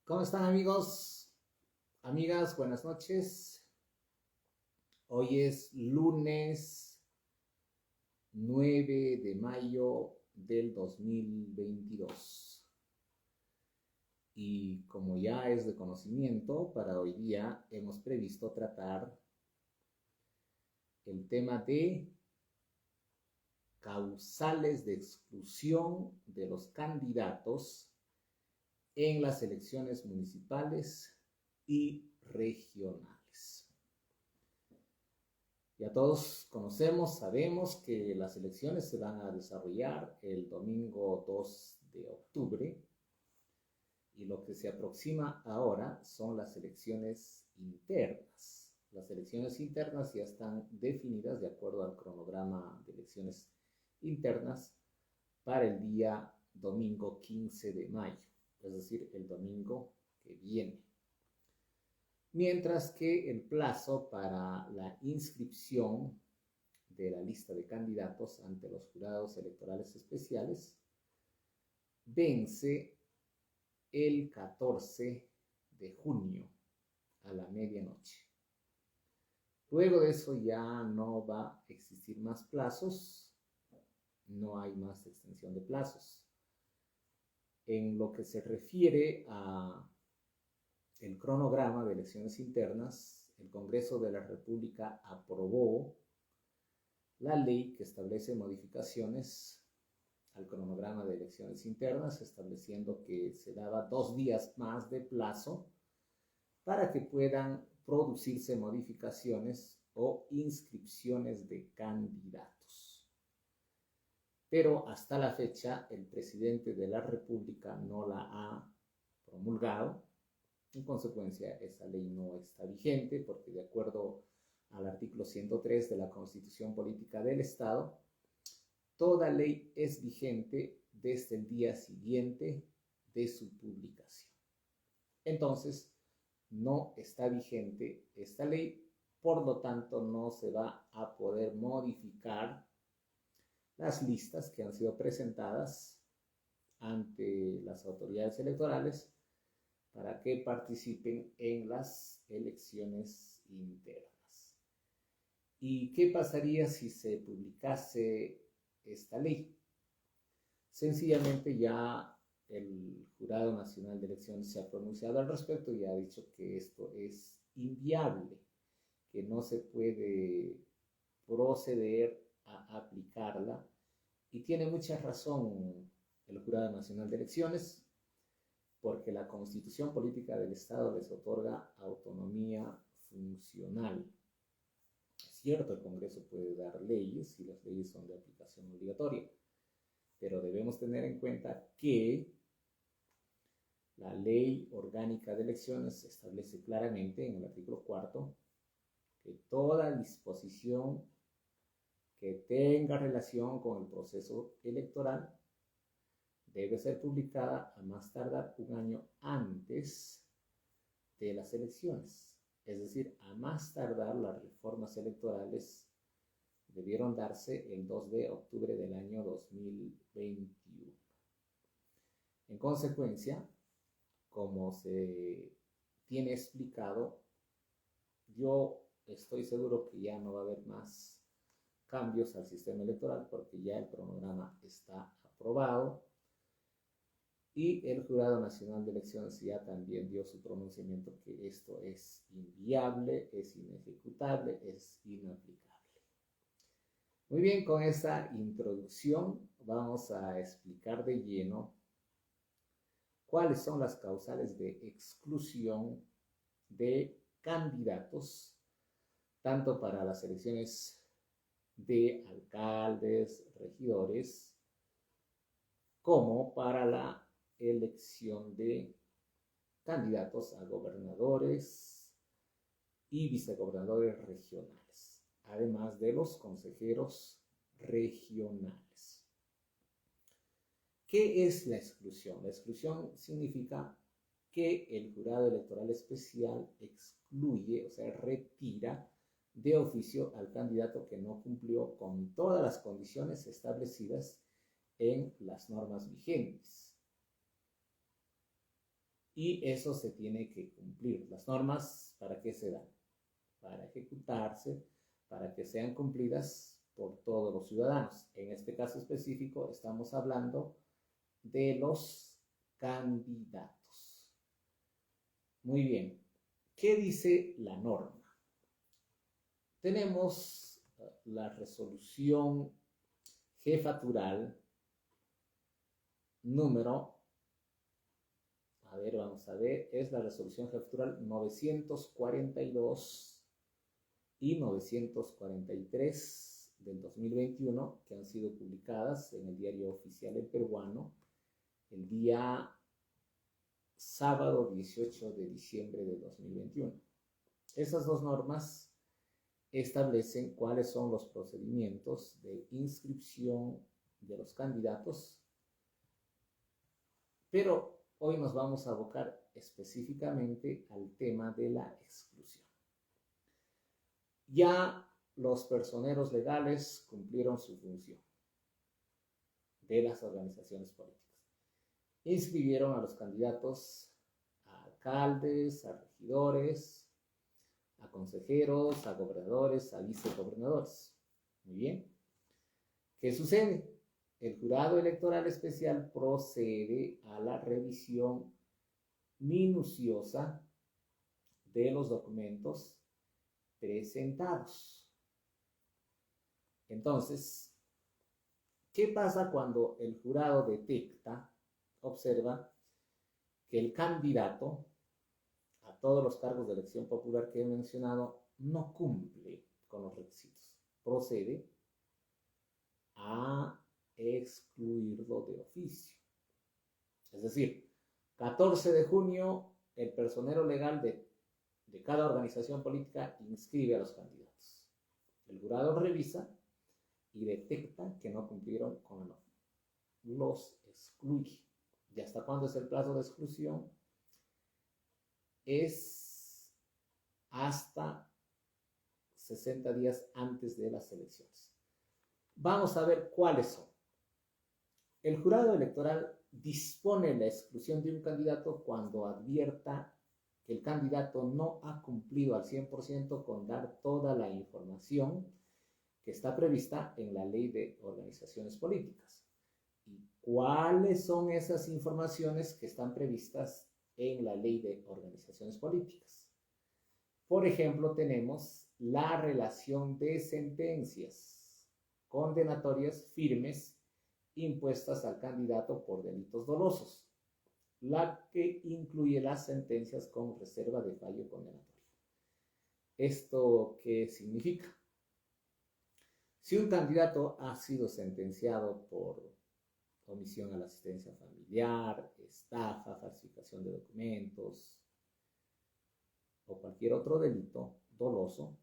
¿Cómo están amigos? Amigas, buenas noches. Hoy es lunes 9 de mayo del 2022. Y como ya es de conocimiento, para hoy día hemos previsto tratar el tema de causales de exclusión de los candidatos en las elecciones municipales y regionales. Ya todos conocemos, sabemos que las elecciones se van a desarrollar el domingo 2 de octubre y lo que se aproxima ahora son las elecciones internas. Las elecciones internas ya están definidas de acuerdo al cronograma de elecciones internas para el día domingo 15 de mayo, es decir, el domingo que viene. Mientras que el plazo para la inscripción de la lista de candidatos ante los jurados electorales especiales vence el 14 de junio a la medianoche. Luego de eso ya no va a existir más plazos, no hay más extensión de plazos. En lo que se refiere a el cronograma de elecciones internas, el Congreso de la República aprobó la ley que establece modificaciones al cronograma de elecciones internas, estableciendo que se daba 2 días más de plazo para que puedan producirse modificaciones o inscripciones de candidatos. Pero hasta la fecha el presidente de la República no la ha promulgado. En consecuencia, esa ley no está vigente porque de acuerdo al artículo 103 de la Constitución Política del Estado, toda ley es vigente desde el día siguiente de su publicación. Entonces, no está vigente esta ley, por lo tanto no se va a poder modificar las listas que han sido presentadas ante las autoridades electorales para que participen en las elecciones internas. ¿Y qué pasaría si se publicase esta ley? Sencillamente ya el Jurado Nacional de Elecciones se ha pronunciado al respecto y ha dicho que esto es inviable, que no se puede proceder a aplicarla, y tiene mucha razón el Jurado Nacional de Elecciones, porque la Constitución Política del Estado les otorga autonomía funcional. Es cierto, el Congreso puede dar leyes y las leyes son de aplicación obligatoria, pero debemos tener en cuenta que la Ley Orgánica de Elecciones establece claramente en el artículo 4 que toda disposición que tenga relación con el proceso electoral debe ser publicada a más tardar 1 año antes de las elecciones. Es decir, a más tardar las reformas electorales debieron darse el 2 de octubre del año 2021. En consecuencia, como se tiene explicado, yo estoy seguro que ya no va a haber más cambios al sistema electoral porque ya el cronograma está aprobado y el Jurado Nacional de Elecciones ya también dio su pronunciamiento que esto es inviable, es inejecutable, es inaplicable. Muy bien, con esta introducción vamos a explicar de lleno cuáles son las causales de exclusión de candidatos, tanto para las elecciones de alcaldes, regidores, como para la elección de candidatos a gobernadores y vicegobernadores regionales, además de los consejeros regionales. ¿Qué es la exclusión? La exclusión significa que el jurado electoral especial excluye, o sea, retira de oficio al candidato que no cumplió con todas las condiciones establecidas en las normas vigentes. y eso se tiene que cumplir. Las normas, ¿para qué se dan? Para ejecutarse, para que sean cumplidas por todos los ciudadanos. En este caso específico estamos hablando de los candidatos. Muy bien. ¿Qué dice la norma? Tenemos la resolución jefatural número, vamos a ver, es la resolución jefatural 942 y 943 del 2021, que han sido publicadas en el Diario Oficial El Peruano el día sábado 18 de diciembre de 2021. Esas dos normas establecen cuáles son los procedimientos de inscripción de los candidatos, pero hoy nos vamos a abocar específicamente al tema de la exclusión. Ya los personeros legales cumplieron su función de las organizaciones políticas. Inscribieron a los candidatos a alcaldes, a regidores, a consejeros, a gobernadores, a vicegobernadores. Muy bien. ¿Qué sucede? El jurado electoral especial procede a la revisión minuciosa de los documentos presentados. Entonces, ¿qué pasa cuando el jurado detecta, observa, que el candidato a todos los cargos de elección popular que he mencionado no cumple con los requisitos? Procede a excluirlo de oficio. Es decir, 14 de junio, el personero legal de cada organización política inscribe a los candidatos. El jurado revisa y detecta que no cumplieron con la norma. Los excluye. ¿Y hasta cuándo es el plazo de exclusión? Es hasta 60 días antes de las elecciones. Vamos a ver cuáles son. El jurado electoral dispone la exclusión de un candidato cuando advierta que el candidato no ha cumplido al 100% con dar toda la información que está prevista en la Ley de Organizaciones Políticas. ¿Y cuáles son esas informaciones que están previstas en la Ley de Organizaciones Políticas? Por ejemplo, tenemos la relación de sentencias condenatorias firmes impuestas al candidato por delitos dolosos, la que incluye las sentencias con reserva de fallo condenatorio. ¿Esto qué significa? Si un candidato ha sido sentenciado por omisión a la asistencia familiar, estafa, falsificación de documentos o cualquier otro delito doloso,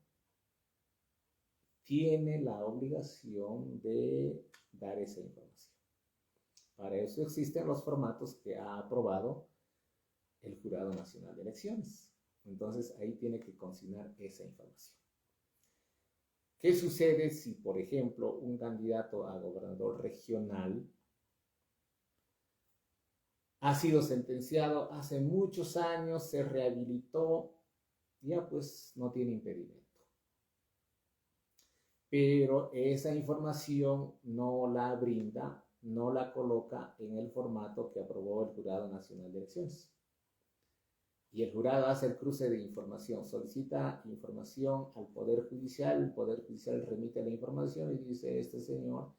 tiene la obligación de dar esa información. Para eso existen los formatos que ha aprobado el Jurado Nacional de Elecciones. Entonces ahí tiene que consignar esa información. ¿Qué sucede si, por ejemplo, un candidato a gobernador regional ha sido sentenciado hace muchos años, se rehabilitó, ya pues no tiene impedimento? Pero esa información no la brinda, no la coloca en el formato que aprobó el Jurado Nacional de Elecciones. Y el jurado hace el cruce de información, solicita información al Poder Judicial, el Poder Judicial remite la información y dice: este señor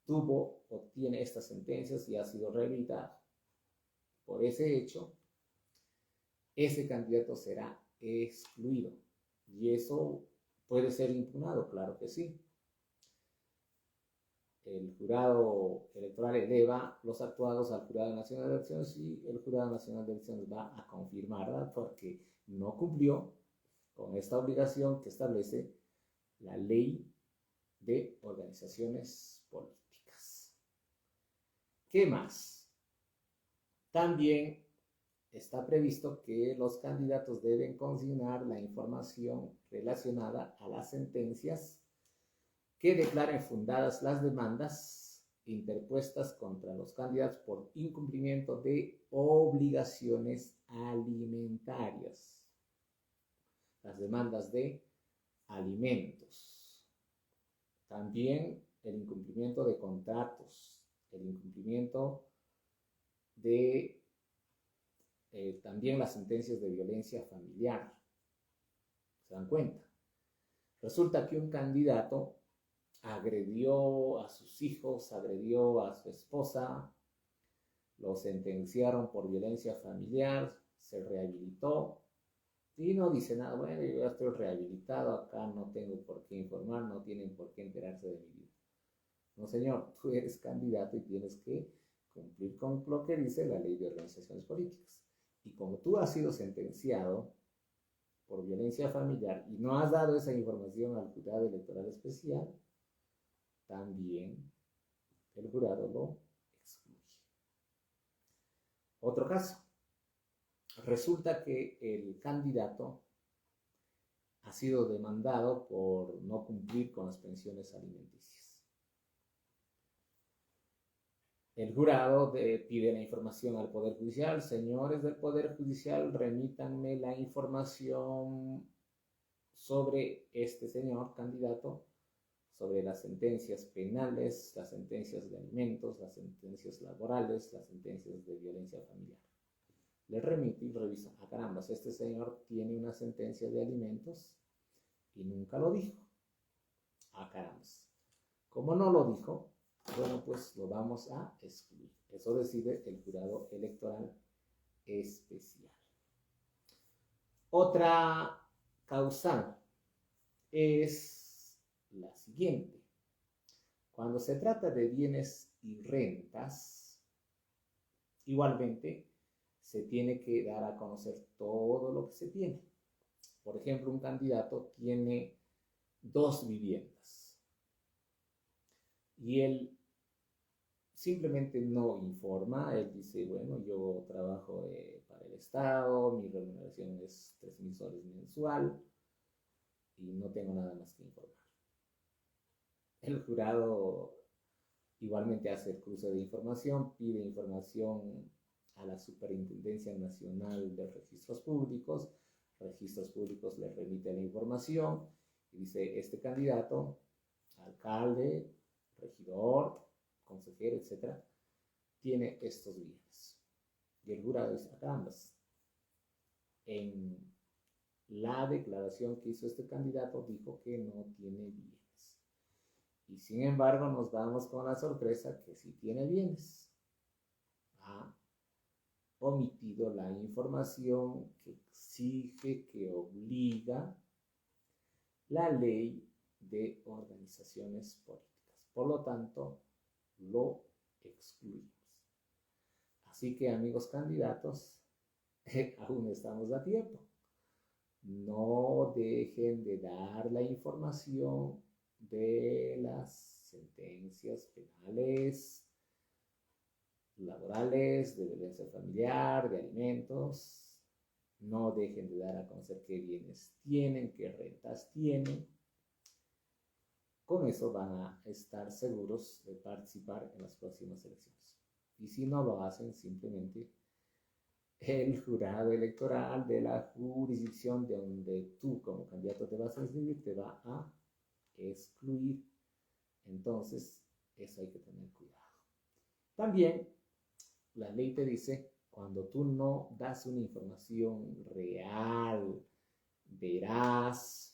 tuvo o tiene estas sentencias y ha sido rehabilitado. Por ese hecho, ese candidato será excluido. Y eso puede ser impugnado, claro que sí. El jurado electoral eleva los actuados al Jurado Nacional de Elecciones y el Jurado Nacional de Elecciones va a confirmar, ¿verdad?, porque no cumplió con esta obligación que establece la Ley de Organizaciones Políticas. ¿Qué más? También está previsto que los candidatos deben consignar la información relacionada a las sentencias que declaren fundadas las demandas interpuestas contra los candidatos por incumplimiento de obligaciones alimentarias, las demandas de alimentos, también el incumplimiento de contratos, el incumplimiento de también las sentencias de violencia familiar. ¿Se dan cuenta? Resulta que un candidato agredió a sus hijos, agredió a su esposa, lo sentenciaron por violencia familiar, se rehabilitó y no dice nada. Bueno, yo ya estoy rehabilitado, acá no tengo por qué informar, no tienen por qué enterarse de mi vida. No, señor, tú eres candidato y tienes que cumplir con lo que dice la ley de organizaciones políticas. Y como tú has sido sentenciado por violencia familiar y no has dado esa información al jurado electoral especial, también el jurado lo excluye. Otro caso. Resulta que el candidato ha sido demandado por no cumplir con las pensiones alimenticias. El jurado pide la información al Poder Judicial. Señores del Poder Judicial, remítanme la información sobre este señor candidato, sobre las sentencias penales, las sentencias de alimentos, las sentencias laborales, las sentencias de violencia familiar. Le remite y revisa. Ah, caramba, este señor tiene una sentencia de alimentos y nunca lo dijo. Ah, caramba. Como no lo dijo, bueno, pues lo vamos a excluir. Eso decide el jurado electoral especial. Otra causal es la siguiente. Cuando se trata de bienes y rentas, igualmente se tiene que dar a conocer todo lo que se tiene. Por ejemplo, un candidato tiene 2 viviendas y él simplemente no informa. Él dice, bueno, yo trabajo para el Estado, mi remuneración es 3,000 soles mensual y no tengo nada más que informar. El jurado igualmente hace el cruce de información, pide información a la Superintendencia Nacional de Registros Públicos. Registros Públicos le remite la información y dice, este candidato, alcalde, regidor, consejero, etc., tiene estos bienes. Y el jurado dice, ambas. En la declaración que hizo este candidato dijo que no tiene bienes. Y sin embargo nos damos con la sorpresa que sí tiene bienes. Ha omitido la información que exige, que obliga la ley de organizaciones políticas. Por lo tanto, lo excluimos. Así que, amigos candidatos, aún estamos a tiempo. No dejen de dar la información de las sentencias penales, laborales, de violencia familiar, de alimentos. No dejen de dar a conocer qué bienes tienen, qué rentas tienen. Con eso van a estar seguros de participar en las próximas elecciones. Y si no lo hacen, simplemente el jurado electoral de la jurisdicción de donde tú como candidato te vas a inscribir te va a excluir. Entonces, eso hay que tener cuidado. También, la ley te dice, cuando tú no das una información real, veraz,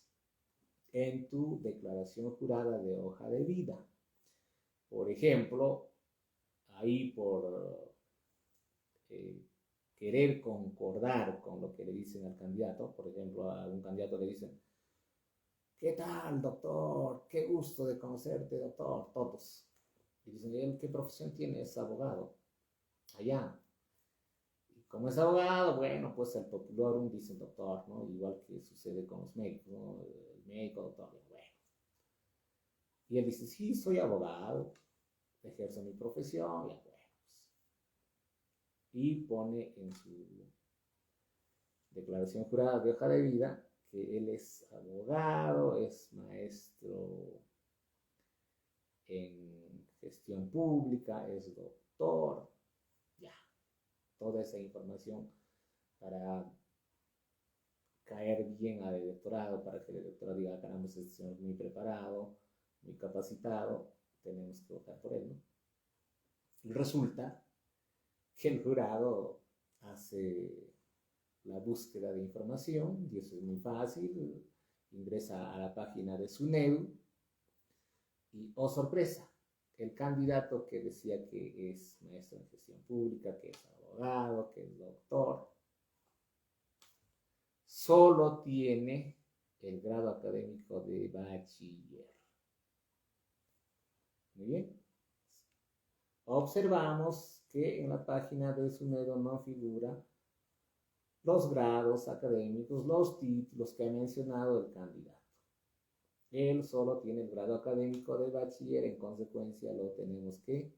en tu declaración jurada de hoja de vida. Por ejemplo, ahí por querer concordar con lo que le dicen al candidato, por ejemplo, a un candidato le dicen, ¿qué tal, doctor? Qué gusto de conocerte, doctor, todos. Y dicen, ¿qué profesión tiene? Es abogado. Allá. Y como es abogado, bueno, pues el popular dice doctor, ¿no? Igual que sucede con los médicos, ¿no? El médico, doctor, bueno. Y él dice, sí, soy abogado, ejerzo mi profesión, y bueno, pues. Y pone en su declaración jurada de hoja de vida que él es abogado, es maestro en gestión pública, es doctor, ya, toda esa información para caer bien al electorado, para que el electorado diga, caramba, este señor es muy preparado, muy capacitado, tenemos que votar por él, ¿no? Y resulta que el jurado hace la búsqueda de información, y eso es muy fácil, ingresa a la página de SUNEDU, y oh sorpresa, el candidato que decía que es maestro en gestión pública, que es abogado, que es doctor, solo tiene el grado académico de bachiller. Muy bien. Observamos que en la página de SUNEDU no figura los grados académicos, los títulos que ha mencionado el candidato. Él solo tiene el grado académico de bachiller, en consecuencia lo tenemos que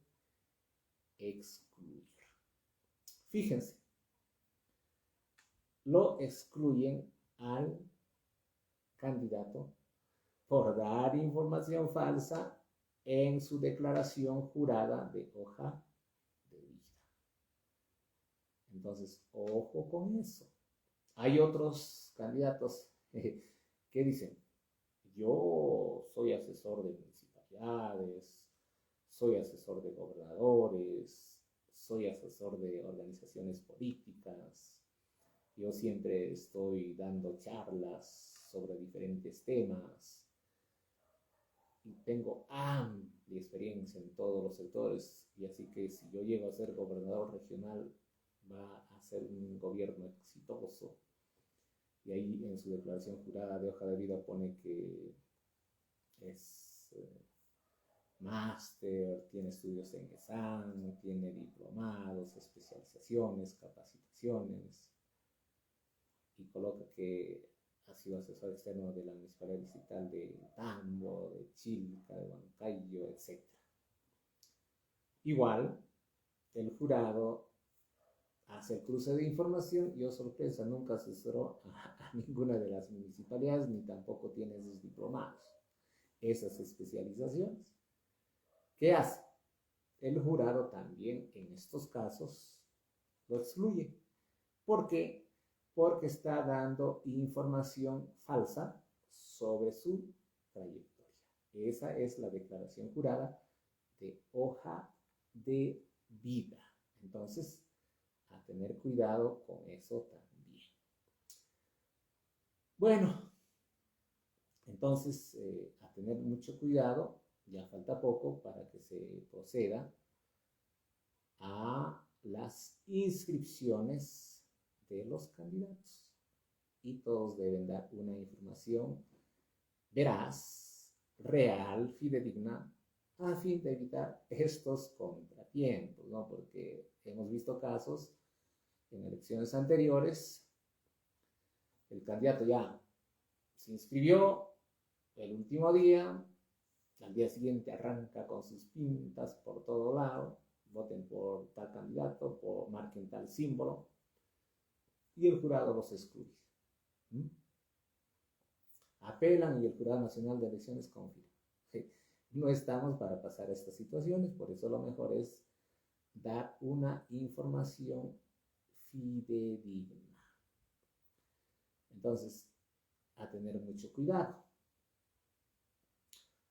excluir. Fíjense, lo excluyen al candidato por dar información falsa en su declaración jurada de hoja de vida. Entonces, ojo con eso. Hay otros candidatos que dicen, yo soy asesor de municipalidades, soy asesor de gobernadores, soy asesor de organizaciones políticas, yo siempre estoy dando charlas sobre diferentes temas y tengo amplia experiencia en todos los sectores, y así que si yo llego a ser gobernador regional va a ser un gobierno exitoso. Y ahí en su declaración jurada de hoja de vida pone que es máster, tiene estudios en ESAM, tiene diplomados, especializaciones, capacitaciones, y coloca que ha sido asesor externo de la Municipalidad Distrital de Tambo, de Chilca, de Huancayo, etc. Igual, el jurado hace el cruce de información y, oh sorpresa, nunca asesoró a ninguna de las municipalidades, ni tampoco tiene esos diplomados, esas especializaciones. ¿Qué hace? El jurado también en estos casos lo excluye. ¿Por qué? Porque está dando información falsa sobre su trayectoria. Esa es la declaración jurada de hoja de vida. Entonces, a tener cuidado con eso también. Bueno, entonces a tener mucho cuidado, ya falta poco para que se proceda a las inscripciones de los candidatos, y todos deben dar una información veraz, real, fidedigna, a fin de evitar estos contratiempos, ¿no? Porque hemos visto casos en elecciones anteriores, el candidato ya se inscribió el último día, al día siguiente arranca con sus pintas por todo lado, voten por tal candidato, marquen tal símbolo, y el jurado los excluye. Apelan y el Jurado Nacional de Elecciones confirma. No estamos para pasar estas situaciones, por eso lo mejor es dar una información fidedigna. Entonces, a tener mucho cuidado.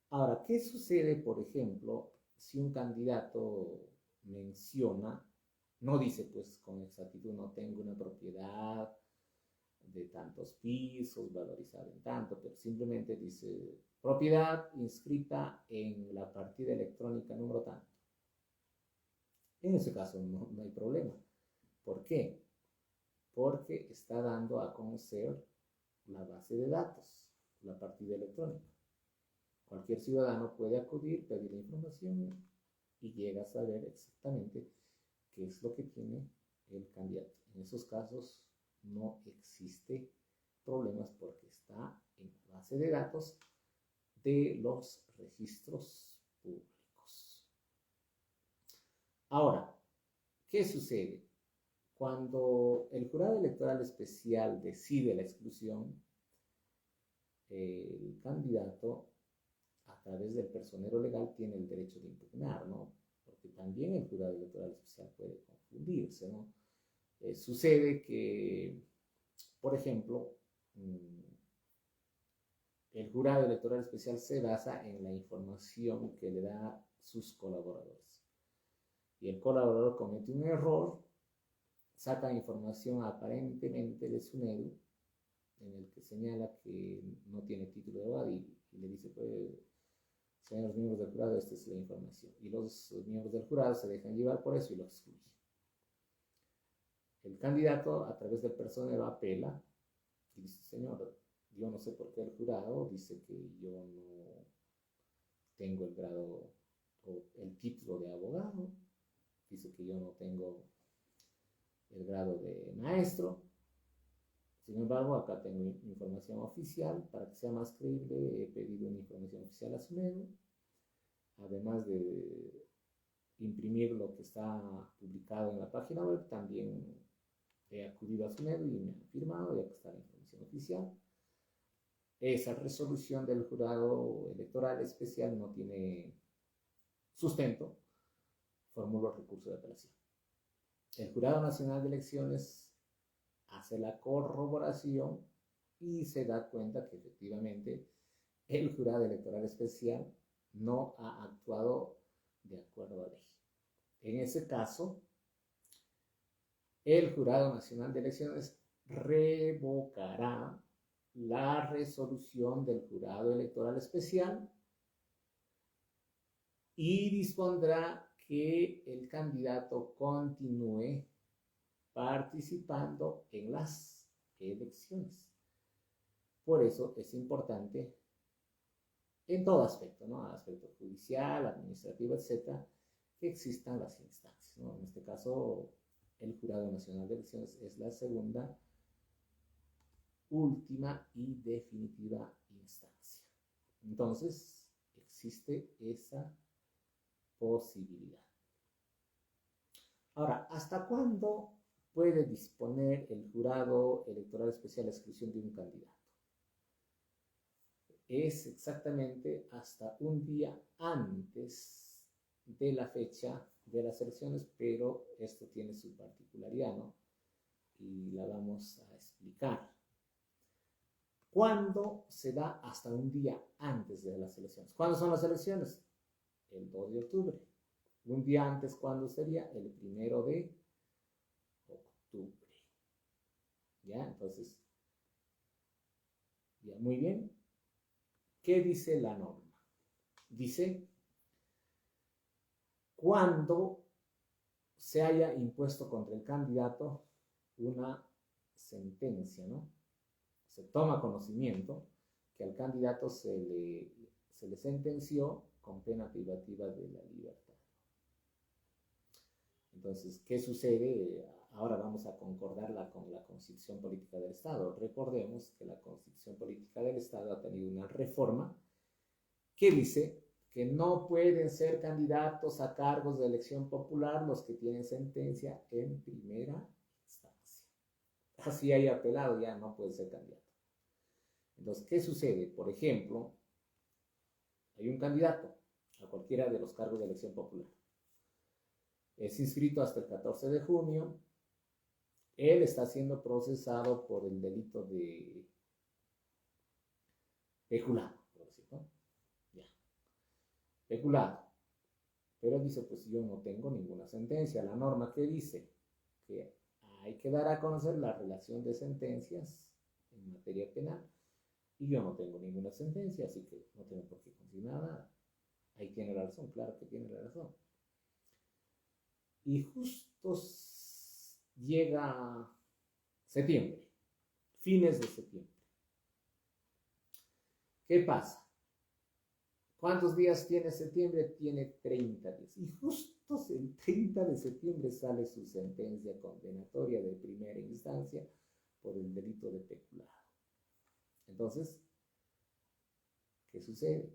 Ahora, ¿qué sucede, por ejemplo, si un candidato menciona, no dice pues con exactitud, no tengo una propiedad de tantos pisos, valorizada en tanto, pero simplemente dice propiedad inscrita en la partida electrónica número tanto? En ese caso no hay problema. ¿Por qué? Porque está dando a conocer la base de datos, la partida electrónica. Cualquier ciudadano puede acudir, pedir la información y llega a saber exactamente qué es lo que tiene el candidato. En esos casos no existe problemas porque está en la base de datos de los registros públicos. Ahora, ¿qué sucede? Cuando el jurado electoral especial decide la exclusión, el candidato, a través del personero legal, tiene el derecho de impugnar, ¿no? Porque también el jurado electoral especial puede confundirse, ¿no? Sucede que, por ejemplo, el jurado electoral especial se basa en la información que le da sus colaboradores. Y el colaborador comete un error, saca información aparentemente de SUNEDU, en el que señala que no tiene título de abogado y le dice, pues, señores miembros del jurado, esta es la información. Y los miembros del jurado se dejan llevar por eso y lo excluyen. El candidato, a través del personero, apela y dice, señor, yo no sé por qué el jurado dice que yo no tengo el grado o el título de abogado, dice que yo no tengo el grado de maestro. Sin embargo, acá tengo información oficial. Para que sea más creíble, he pedido una información oficial a SUNEDU, además de imprimir lo que está publicado en la página web. También he acudido a SUNEDU y me han firmado, ya que está la información oficial. Esa resolución del jurado electoral especial no tiene sustento, formulo recurso de apelación. El Jurado Nacional de Elecciones hace la corroboración y se da cuenta que efectivamente el jurado electoral especial no ha actuado de acuerdo a ley. En ese caso, el Jurado Nacional de Elecciones revocará la resolución del jurado electoral especial y dispondrá que el candidato continúe participando en las elecciones. Por eso es importante en todo aspecto, ¿no? Aspecto judicial, administrativo, etcétera, que existan las instancias, ¿no? En este caso, el Jurado Nacional de Elecciones es la segunda, última y definitiva instancia. Entonces, existe esa posibilidad. Ahora, ¿hasta cuándo puede disponer el jurado electoral especial la exclusión de un candidato? Es exactamente hasta un día antes de la fecha de las elecciones, pero esto tiene su particularidad, ¿no? Y la vamos a explicar. ¿Cuándo se da hasta un día antes de las elecciones? ¿Cuándo son las elecciones? El 2 de octubre. Un día antes, ¿cuándo sería? El 1 de octubre. ¿Ya? Entonces, ya, muy bien. ¿Qué dice la norma? Dice, cuando se haya impuesto contra el candidato una sentencia, ¿no? Se toma conocimiento que al candidato se le sentenció con pena privativa de la libertad. Entonces, ¿qué sucede? Ahora vamos a concordarla con la Constitución Política del Estado. Recordemos que la Constitución Política del Estado ha tenido una reforma que dice que no pueden ser candidatos a cargos de elección popular los que tienen sentencia en primera instancia. Así haya apelado, ya no puede ser candidato. Entonces, ¿qué sucede? Por ejemplo, hay un candidato a cualquiera de los cargos de elección popular. Es inscrito hasta el 14 de junio. Él está siendo procesado por el delito de peculado, por decirlo, ¿no? Ya. Peculado. Pero dice, pues yo no tengo ninguna sentencia. La norma que dice que hay que dar a conocer la relación de sentencias en materia penal. Y yo no tengo ninguna sentencia, así que no tengo por qué conseguir nada. Ahí tiene la razón, claro que tiene la razón. Y justo llega septiembre, fines de septiembre. ¿Qué pasa? ¿Cuántos días tiene septiembre? Tiene 30 días. Y justo el 30 de septiembre sale su sentencia condenatoria de primera instancia por el delito de peculado. Entonces, ¿qué sucede?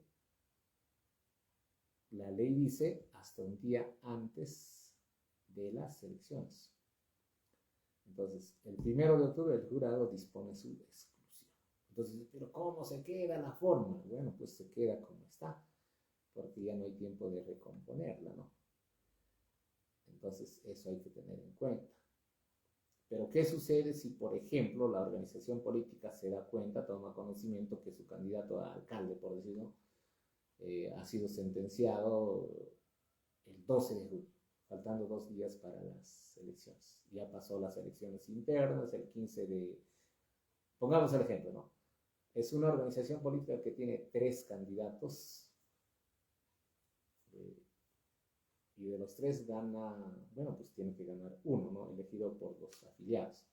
La ley dice hasta un día antes de las elecciones. Entonces, el 1 de octubre el jurado dispone su exclusión. Entonces, ¿pero cómo se queda la forma? Bueno, pues se queda como está, porque ya no hay tiempo de recomponerla, ¿no? Entonces, eso hay que tener en cuenta. Pero ¿qué sucede si, por ejemplo, la organización política se da cuenta, toma conocimiento que su candidato a alcalde, por decirlo, ha sido sentenciado el 12 de julio, faltando 2 días para las elecciones? Ya pasó las elecciones internas, el 15 de... Pongamos el ejemplo, ¿no? Es una organización política que tiene 3 candidatos y de los 3 gana, bueno, pues tiene que ganar uno, ¿no? Elegido por los afiliados.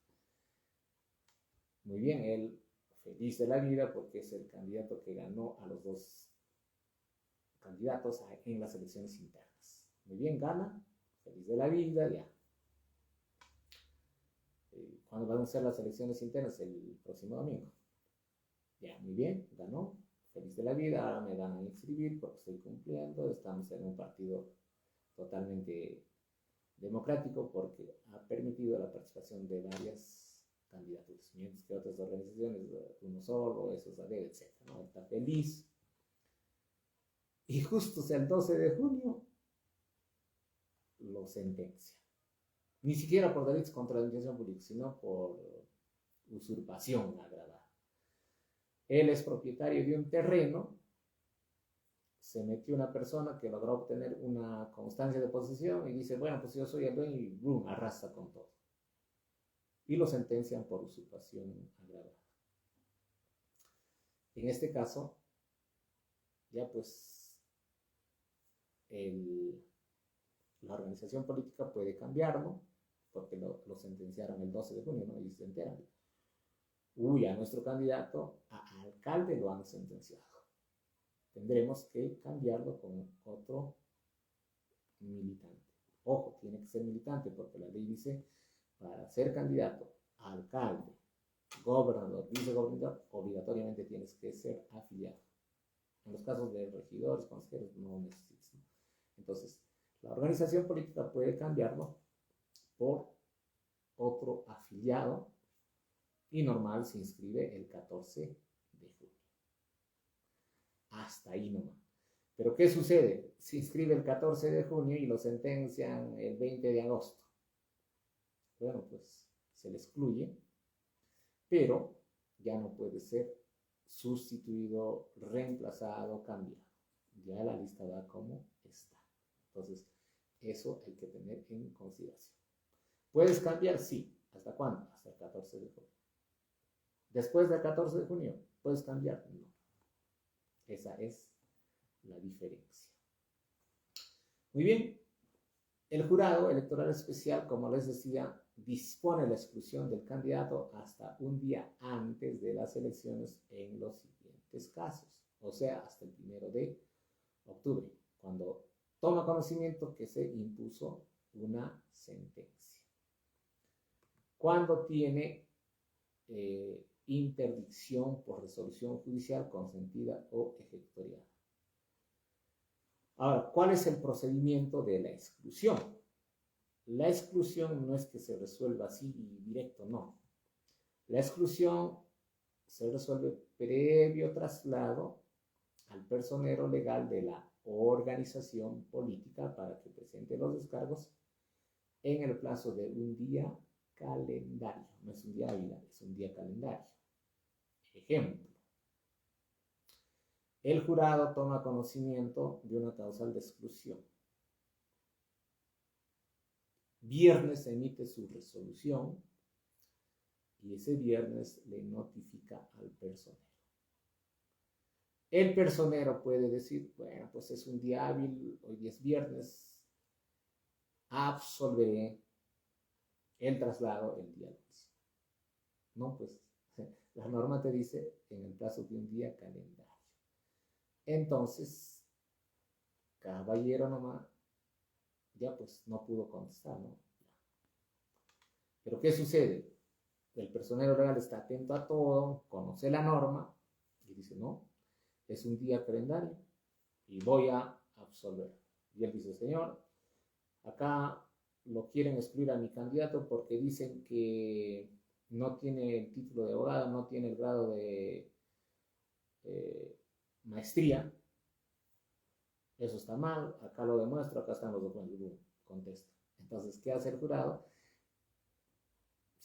Muy bien, él feliz de la vida porque es el candidato que ganó a los 2 candidatos en las elecciones internas. Muy bien, gana, feliz de la vida, ya. ¿Cuándo van a ser las elecciones internas? El próximo domingo. Ya, muy bien, ganó, feliz de la vida, ahora me van a inscribir porque estoy cumpliendo, estamos en un partido totalmente democrático porque ha permitido la participación de varias candidaturas, mientras que otras organizaciones, uno solo, eso sale, etc. ¿no? Está feliz. Y justo el 12 de junio lo sentencia. Ni siquiera por delitos contra la intención pública, sino por usurpación agravada. Él es propietario de un terreno, se metió una persona que logró obtener una constancia de posesión y dice, bueno, pues yo soy el dueño y boom, arrasa con todo. Y lo sentencian por usurpación agravada. En este caso, ya pues la organización política puede cambiarlo, porque lo sentenciaron el 12 de junio, ¿no? Y se enteran. Uy, a nuestro candidato a alcalde lo han sentenciado. Tendremos que cambiarlo con otro militante. Ojo, tiene que ser militante porque la ley dice, para ser candidato a alcalde, gobernador, vicegobernador, obligatoriamente tienes que ser afiliado. En los casos de regidores, consejeros, no necesitas. ¿No? Entonces, la organización política puede cambiarlo por otro afiliado y normal se inscribe el 14 de julio. Hasta ahí nomás. Pero ¿qué sucede? Se inscribe el 14 de junio y lo sentencian el 20 de agosto. Bueno, pues se le excluye, pero ya no puede ser sustituido, reemplazado, cambiado. Ya la lista va como está. Entonces, eso hay que tener en consideración. ¿Puedes cambiar? Sí. ¿Hasta cuándo? Hasta el 14 de junio. Después del 14 de junio, ¿puedes cambiar? No. Esa es la diferencia. Muy bien. El jurado electoral especial, como les decía, dispone la exclusión del candidato hasta un día antes de las elecciones en los siguientes casos. O sea, hasta el 1 de octubre, cuando toma conocimiento que se impuso una sentencia. Cuando tiene interdicción por resolución judicial consentida o ejecutoriada. Ahora, ¿cuál es el procedimiento de la exclusión? La exclusión no es que se resuelva así directo, no. La exclusión se resuelve previo traslado al personero legal de la organización política para que presente los descargos en el plazo de un día calendario. No es un día hábil, es un día calendario. Ejemplo. El jurado toma conocimiento de una causal de exclusión. Viernes emite su resolución y ese viernes le notifica al personero. El personero puede decir, bueno, pues es un día hábil, hoy es viernes, absolveré el traslado el día lunes. No, pues la norma te dice en el plazo de un día calendario. Entonces, caballero nomás, ya pues no pudo contestar, ¿no? Pero ¿qué sucede? El personero legal está atento a todo, conoce la norma y dice, no, es un día calendario y voy a absolver. Y él dice, señor, acá lo quieren excluir a mi candidato porque dicen que no tiene el título de abogado, no tiene el grado de maestría. Eso está mal, acá lo demuestro, acá están los documentos, contesta. Entonces, ¿qué hace el jurado?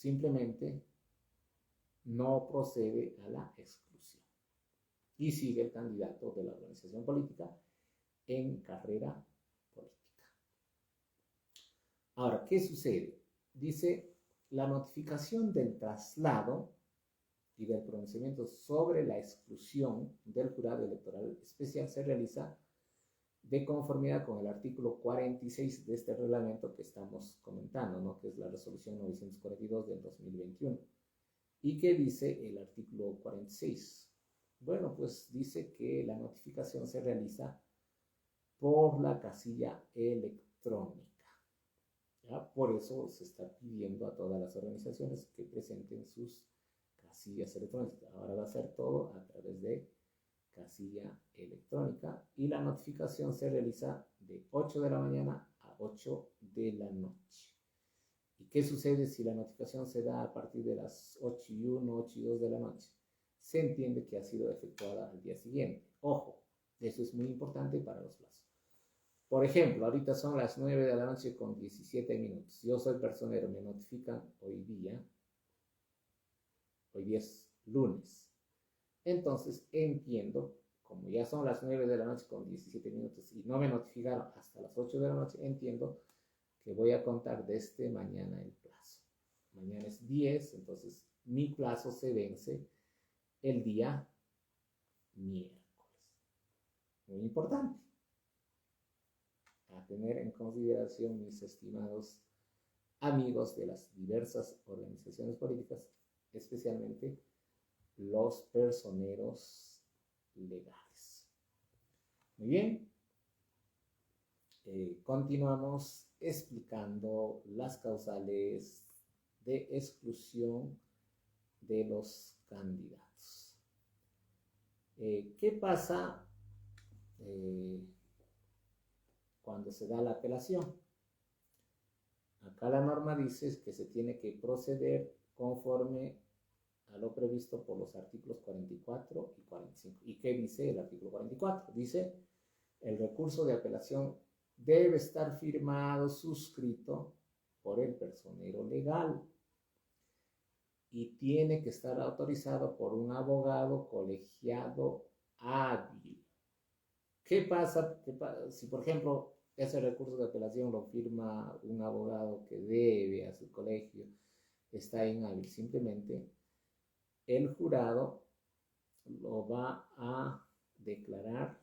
simplemente no procede a la exclusión y sigue el candidato de la organización política en carrera política. Ahora, ¿qué sucede? Dice, la notificación del traslado y del pronunciamiento sobre la exclusión del jurado electoral especial se realiza de conformidad con el artículo 46 de este reglamento que estamos comentando, ¿no? Que es la resolución 942 del 2021. ¿Y qué dice el artículo 46? Bueno, pues dice que la notificación se realiza por la casilla electrónica. ¿Ya? Por eso se está pidiendo a todas las organizaciones que presenten sus casillas electrónicas. Ahora va a ser todo a través de casilla electrónica y la notificación se realiza de 8 de la mañana a 8 de la noche. ¿Y qué sucede si la notificación se da a partir de las 8 y 1, 8 y 2 de la noche? Se entiende que ha sido efectuada al día siguiente. Ojo, eso es muy importante para los plazos. Por ejemplo, ahorita son las 9 de la noche con 17 minutos. Yo soy personero, me notifican hoy día es lunes. Entonces entiendo, como ya son las 9 de la noche con 17 minutos y no me notificaron hasta las 8 de la noche, entiendo que voy a contar desde mañana el plazo. Mañana es 10, entonces mi plazo se vence el día miércoles. Muy importante. A tener en consideración, mis estimados amigos de las diversas organizaciones políticas, especialmente los personeros legales. Muy bien. Continuamos explicando las causales de exclusión de los candidatos. ¿Qué pasa cuando se da la apelación? Acá la norma dice que se tiene que proceder conforme a lo previsto por los artículos 44 y 45. ¿Y qué dice el artículo 44? Dice, el recurso de apelación debe estar firmado, suscrito por el personero legal y tiene que estar autorizado por un abogado colegiado hábil. ¿Qué pasa si, por ejemplo, ese recurso de apelación lo firma un abogado que debe a su colegio, está inhábil? Simplemente el jurado lo va a declarar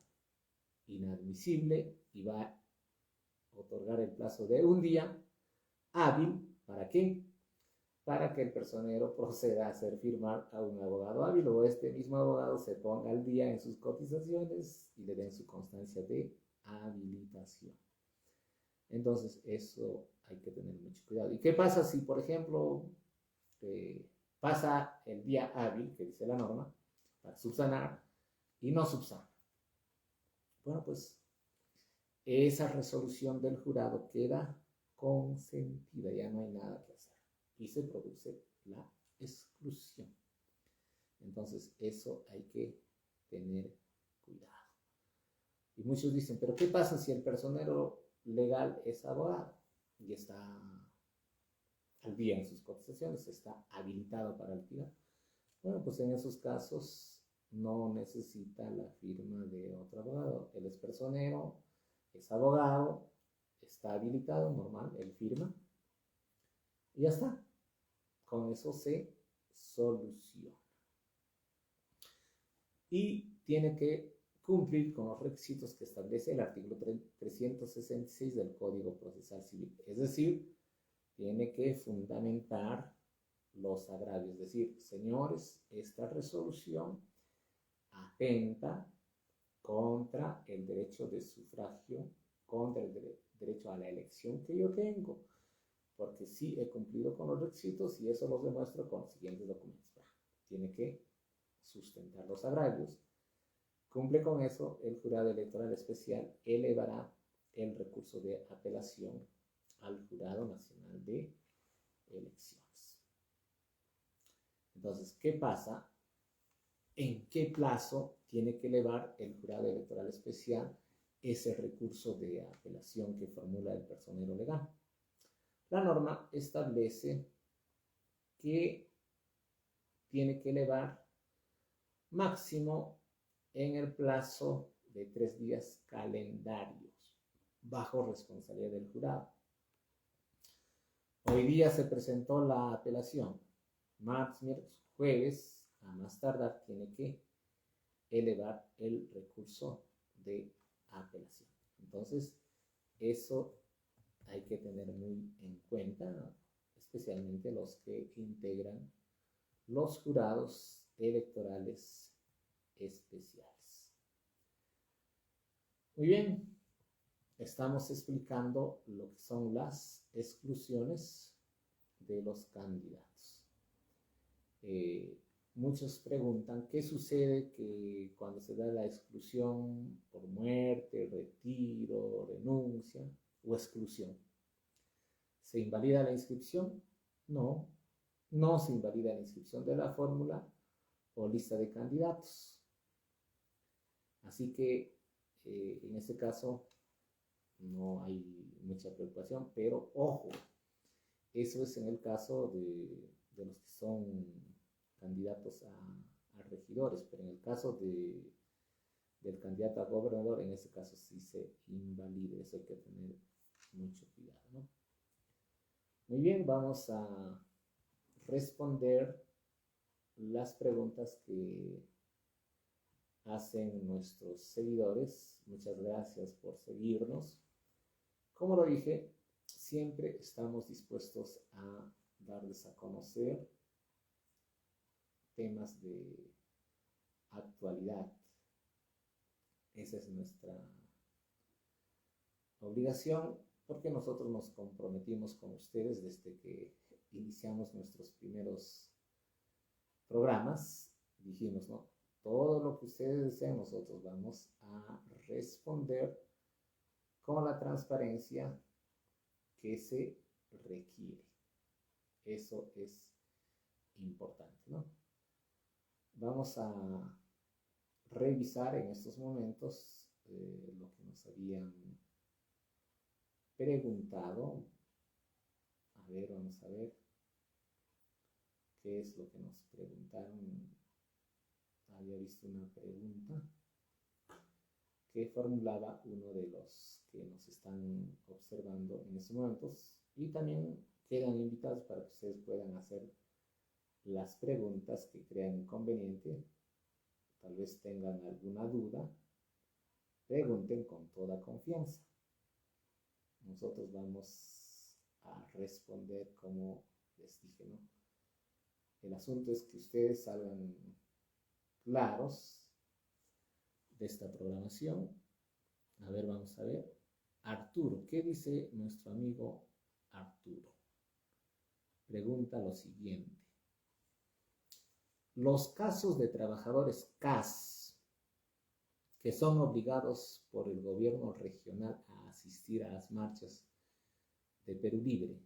inadmisible y va a otorgar el plazo de un día hábil. ¿Para qué? Para que el personero proceda a hacer firmar a un abogado hábil o este mismo abogado se ponga al día en sus cotizaciones y le den su constancia de habilitación. Entonces, eso hay que tener mucho cuidado. ¿Y qué pasa si, por ejemplo, pasa el día hábil, que dice la norma, para subsanar y no subsana? Bueno, pues esa resolución del jurado queda consentida, ya no hay nada que hacer y se produce la exclusión. Entonces, eso hay que tener cuidado. Y muchos dicen, pero ¿qué pasa si el personero legal es abogado y está al día en sus cotizaciones, está habilitado para alquilar? Bueno, pues en esos casos no necesita la firma de otro abogado. Él es personero, es abogado, está habilitado, normal, él firma y ya está. Con eso se soluciona. Y tiene que cumplir con los requisitos que establece el artículo 366 del Código Procesal Civil. Es decir, tiene que fundamentar los agravios. Es decir, señores, esta resolución atenta contra el derecho de sufragio, contra el derecho a la elección que yo tengo, porque sí he cumplido con los requisitos y eso los demuestro con los siguientes documentos. Tiene que sustentar los agravios. Cumple con eso, el jurado electoral especial elevará el recurso de apelación al Jurado Nacional de Elecciones. Entonces, ¿qué pasa? ¿En qué plazo tiene que elevar el jurado electoral especial ese recurso de apelación que formula el personero legal? La norma establece que tiene que elevar máximo en el plazo de 3 días calendarios, bajo responsabilidad del jurado. Hoy día se presentó la apelación. Martes, miércoles, jueves, a más tardar, tiene que elevar el recurso de apelación. Entonces, eso hay que tener muy en cuenta, especialmente los que integran los jurados electorales especiales. Muy bien, estamos explicando lo que son las exclusiones de los candidatos. Muchos preguntan qué sucede que cuando se da la exclusión por muerte, retiro, renuncia o exclusión. ¿Se invalida la inscripción? No, no se invalida la inscripción de la fórmula o lista de candidatos. Así que en este caso no hay mucha preocupación, pero ojo, eso es en el caso de los que son candidatos a regidores, pero en el caso del candidato a gobernador, en ese caso sí se invalida, eso hay que tener mucho cuidado, ¿no? Muy bien, vamos a responder las preguntas que hacen nuestros seguidores. Muchas gracias por seguirnos. Como lo dije, siempre estamos dispuestos a darles a conocer temas de actualidad. Esa es nuestra obligación, porque nosotros nos comprometimos con ustedes desde que iniciamos nuestros primeros programas. Dijimos, ¿no? Todo lo que ustedes deseen, nosotros vamos a responder con la transparencia que se requiere. Eso es importante, ¿no? Vamos a revisar en estos momentos lo que nos habían preguntado. A ver, vamos a ver qué es lo que nos preguntaron. Había visto una pregunta que formulaba uno de los que nos están observando en estos momentos, y también quedan invitados para que ustedes puedan hacer las preguntas que crean conveniente. Tal vez tengan alguna duda, pregunten con toda confianza. Nosotros vamos a responder como les dije, ¿no? El asunto es que ustedes salgan claros de esta programación. A ver, vamos a ver. Arturo, ¿qué dice nuestro amigo Arturo? Pregunta lo siguiente. Los casos de trabajadores CAS que son obligados por el gobierno regional a asistir a las marchas de Perú Libre,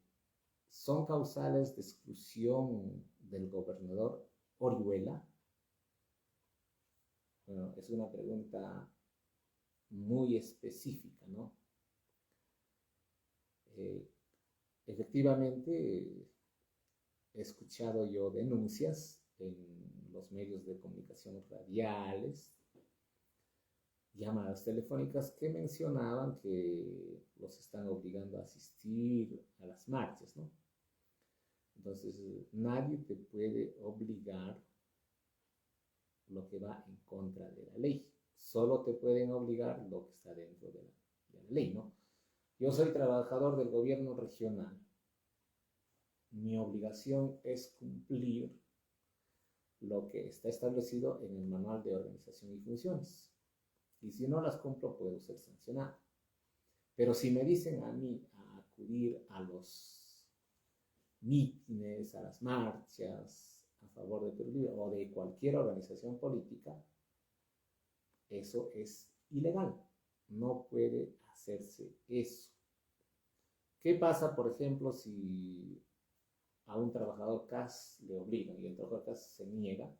¿son causales de exclusión del gobernador Orihuela? Bueno, es una pregunta muy específica, ¿no? Efectivamente, he escuchado yo denuncias en los medios de comunicación radiales, llamadas telefónicas que mencionaban que los están obligando a asistir a las marchas, ¿no? Entonces, nadie te puede obligar lo que va en contra de la ley. Solo te pueden obligar lo que está dentro de la ley, ¿no? Yo soy trabajador del gobierno regional. Mi obligación es cumplir lo que está establecido en el Manual de Organización y Funciones. Y si no las cumplo, puedo ser sancionado. Pero si me dicen a mí a acudir a los mítines, a las marchas a favor de Perú Libre o de cualquier organización política, eso es ilegal. No puede hacerse eso. ¿Qué pasa, por ejemplo, si a un trabajador CAS le obligan y el trabajador CAS se niega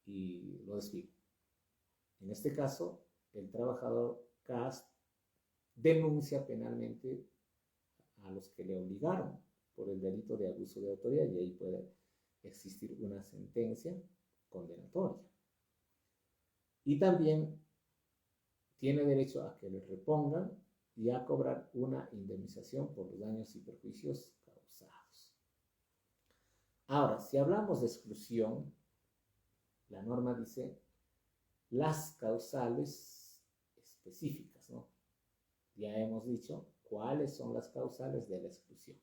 y lo despiden? En este caso, el trabajador CAS denuncia penalmente a los que le obligaron, por el delito de abuso de autoridad y ahí puede existir una sentencia condenatoria. Y también tiene derecho a que le repongan y a cobrar una indemnización por los daños y perjuicios causados. Ahora, si hablamos de exclusión, la norma dice las causales específicas, ¿no? Ya hemos dicho cuáles son las causales de la exclusión.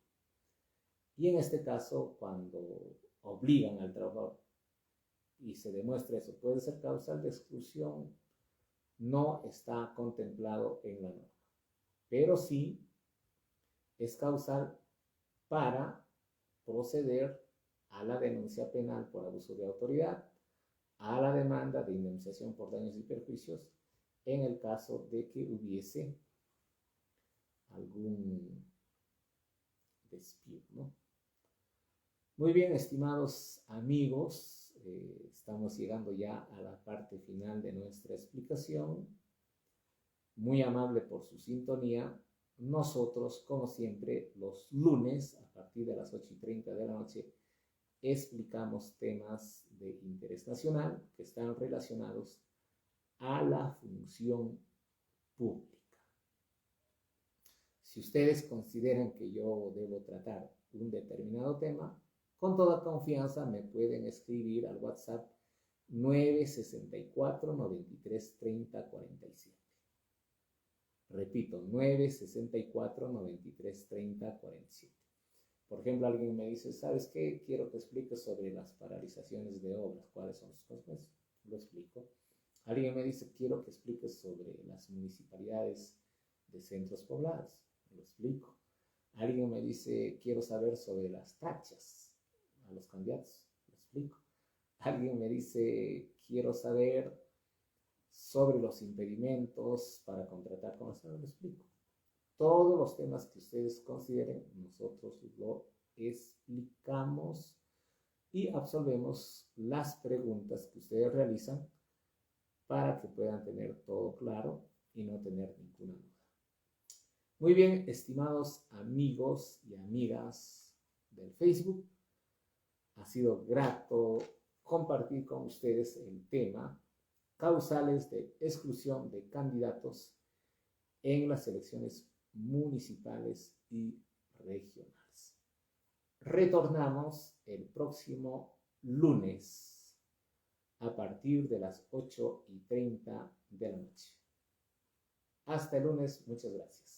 Y en este caso, cuando obligan al trabajador y se demuestra eso, puede ser causal de exclusión, no está contemplado en la norma. Pero sí es causal para proceder a la denuncia penal por abuso de autoridad, a la demanda de indemnización por daños y perjuicios en el caso de que hubiese algún despido, ¿no? Muy bien, estimados amigos, estamos llegando ya a la parte final de nuestra explicación. Muy amable por su sintonía. Nosotros, como siempre, los lunes a partir de las 8:30 de la noche explicamos temas de interés nacional que están relacionados a la función pública. Si ustedes consideran que yo debo tratar un determinado tema, con toda confianza me pueden escribir al WhatsApp 964 93 30 47. Repito, 964 93 30 47. Por ejemplo, alguien me dice, ¿sabes qué? Quiero que expliques sobre las paralizaciones de obras. ¿Cuáles son sus consecuencias? Lo explico. Alguien me dice, quiero que expliques sobre las municipalidades de centros poblados. Lo explico. Alguien me dice, quiero saber sobre las tachas a los candidatos. Lo explico. Alguien me dice, quiero saber sobre los impedimentos para contratar con el Estado. Lo explico. Todos los temas que ustedes consideren, nosotros lo explicamos y absolvemos las preguntas que ustedes realizan para que puedan tener todo claro y no tener ninguna duda. Muy bien, estimados amigos y amigas del Facebook, ha sido grato compartir con ustedes el tema causales de exclusión de candidatos en las elecciones municipales y regionales. Retornamos el próximo lunes a partir de las 8:30 de la noche. Hasta el lunes, muchas gracias.